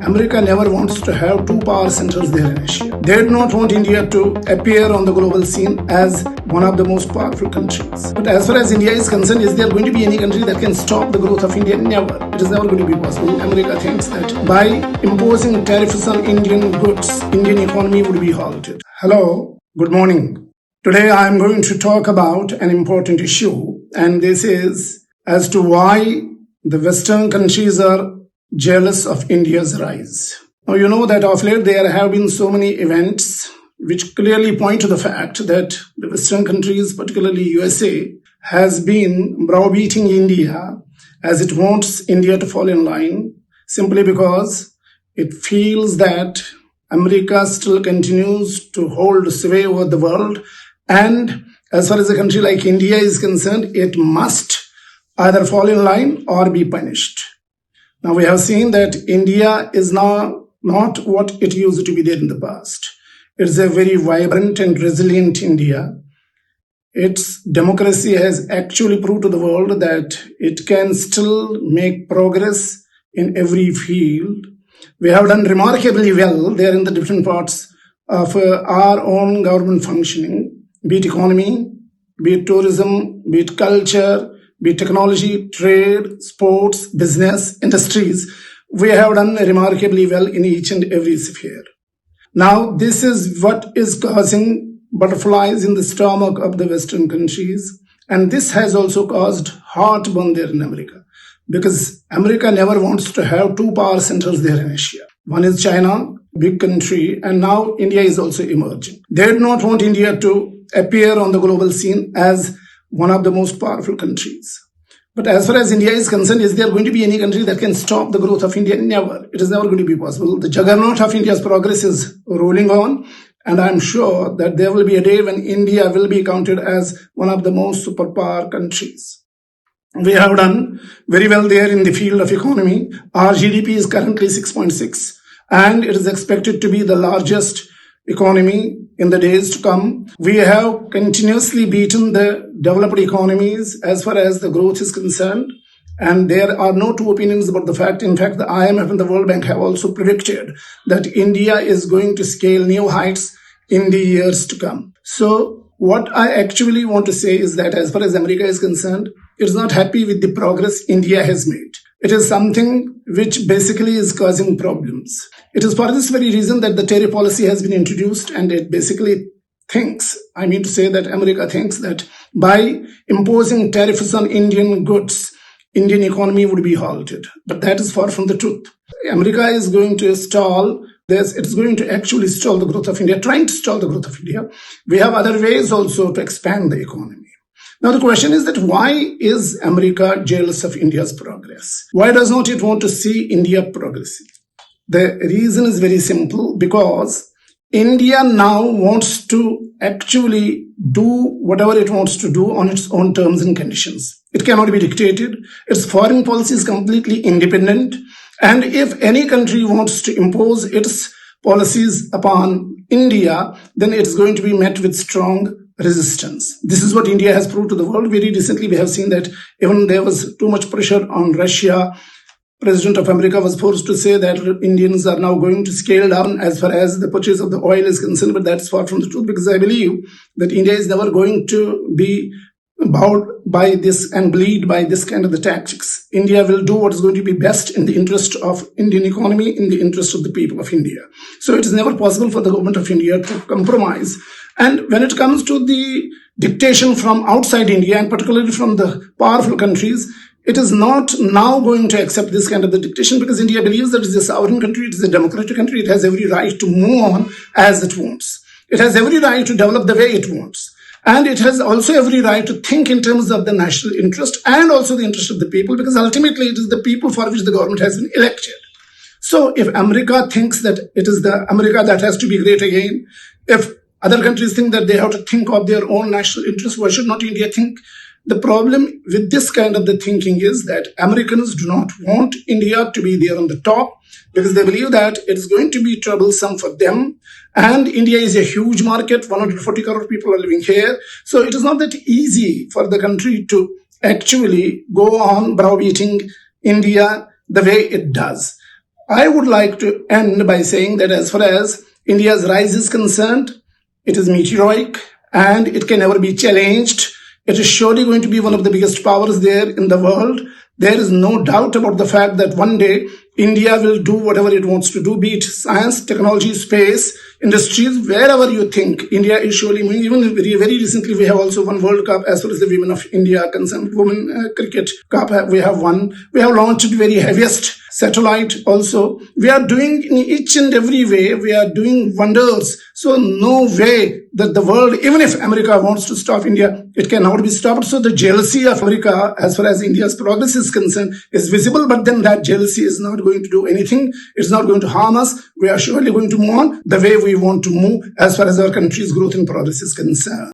America never wants to have two power centers there in Asia. They do not want India to appear on the global scene as one of the most powerful countries. But as far as India is concerned, is there going to be any country that can stop the growth of India? Never. It is never going to be possible. America thinks that by imposing tariffs on Indian goods, Indian economy would be halted. Hello, good morning. Today I am going to talk about an important issue, and this is as to why the Western countries are jealous of India's rise. Now, you know that of late there have been so many events which clearly point to the fact that the Western countries, particularly USA, has been browbeating India as it wants India to fall in line simply because it feels that America still continues to hold sway over the world, and as far as a country like India is concerned, it must either fall in line or be punished. Now, we have seen that India is now not what it used to be there in the past. It's a very vibrant and resilient India. Its democracy has actually proved to the world that it can still make progress in every field. We have done remarkably well there in the different parts of our own government functioning, be it economy, be it tourism, be it culture, be it technology, trade, sports, business, industries. We have done remarkably well in each and every sphere. Now, this is what is causing butterflies in the stomach of the Western countries, and this has also caused heartburn there in America, because America never wants to have two power centers there in Asia. One is China, big country, and now India is also emerging. They do not want India to appear on the global scene as one of the most powerful countries. But as far as India is concerned, is there going to be any country that can stop the growth of India? Never. It is never going to be possible. The juggernaut of India's progress is rolling on, and I'm sure that there will be a day when India will be counted as one of the most superpower countries. We have done very well there in the field of economy. Our GDP is currently 6.6, and it is expected to be the largest economy in the days to come. We have continuously beaten the developed economies as far as the growth is concerned, and there are no two opinions about the fact. In fact, the IMF and the World Bank have also predicted that India is going to scale new heights in the years to come. So what I actually want to say is that as far as America is concerned, it is not happy with the progress India has made. It is something which basically is causing problems. It is for this very reason that the tariff policy has been introduced, and it basically thinks, America thinks that by imposing tariffs on Indian goods, Indian economy would be halted. But that is far from the truth. America is going to stall this. It's going to actually stall the growth of India, trying to stall the growth of India. We have other ways also to expand the economy. Now, the question is that why is America jealous of India's progress? Why does not it want to see India progressing? The reason is very simple, because India now wants to actually do whatever it wants to do on its own terms and conditions. It cannot be dictated. Its foreign policy is completely independent. And if any country wants to impose its policies upon India, then it's going to be met with strong resistance. This is what India has proved to the world. Very recently, we have seen that even there was too much pressure on Russia. President of America was forced to say that Indians are now going to scale down as far as the purchase of the oil is concerned, but that's far from the truth, because I believe that India is never going to be bowed by this and bleed by this kind of the tactics. India will do what is going to be best in the interest of Indian economy, in the interest of the people of India. So it is never possible for the government of India to compromise. And when it comes to the dictation from outside India, and particularly from the powerful countries, it is not now going to accept this kind of the dictation, because India believes that it is a sovereign country, it is a democratic country, it has every right to move on as it wants. It has every right to develop the way it wants. And it has also every right to think in terms of the national interest and also the interest of the people, because ultimately it is the people for which the government has been elected. So if America thinks that it is the America that has to be great again, if other countries think that they have to think of their own national interest, why should not India think? The problem with this kind of the thinking is that Americans do not want India to be there on the top, because they believe that it is going to be troublesome for them. And India is a huge market, 140 crore people are living here. So it is not that easy for the country to actually go on browbeating India the way it does. I would like to end by saying that as far as India's rise is concerned, it is meteoric and it can never be challenged. It is surely going to be one of the biggest powers there in the world. There is no doubt about the fact that one day India will do whatever it wants to do, be it science, technology, space, industries, wherever you think. India is surely moving. Even very recently, we have also won World Cup as far as the women of India are concerned. Women cricket cup we have won. We have launched the very heaviest satellite also. We are doing in each and every way, we are doing wonders. So no way that the world, even if America wants to stop India, it cannot be stopped. So the jealousy of America as far as India's progress is concerned is visible, but then that jealousy is not going to do anything. It's not going to harm us. We are surely going to move on the way we want to move as far as our country's growth and progress is concerned.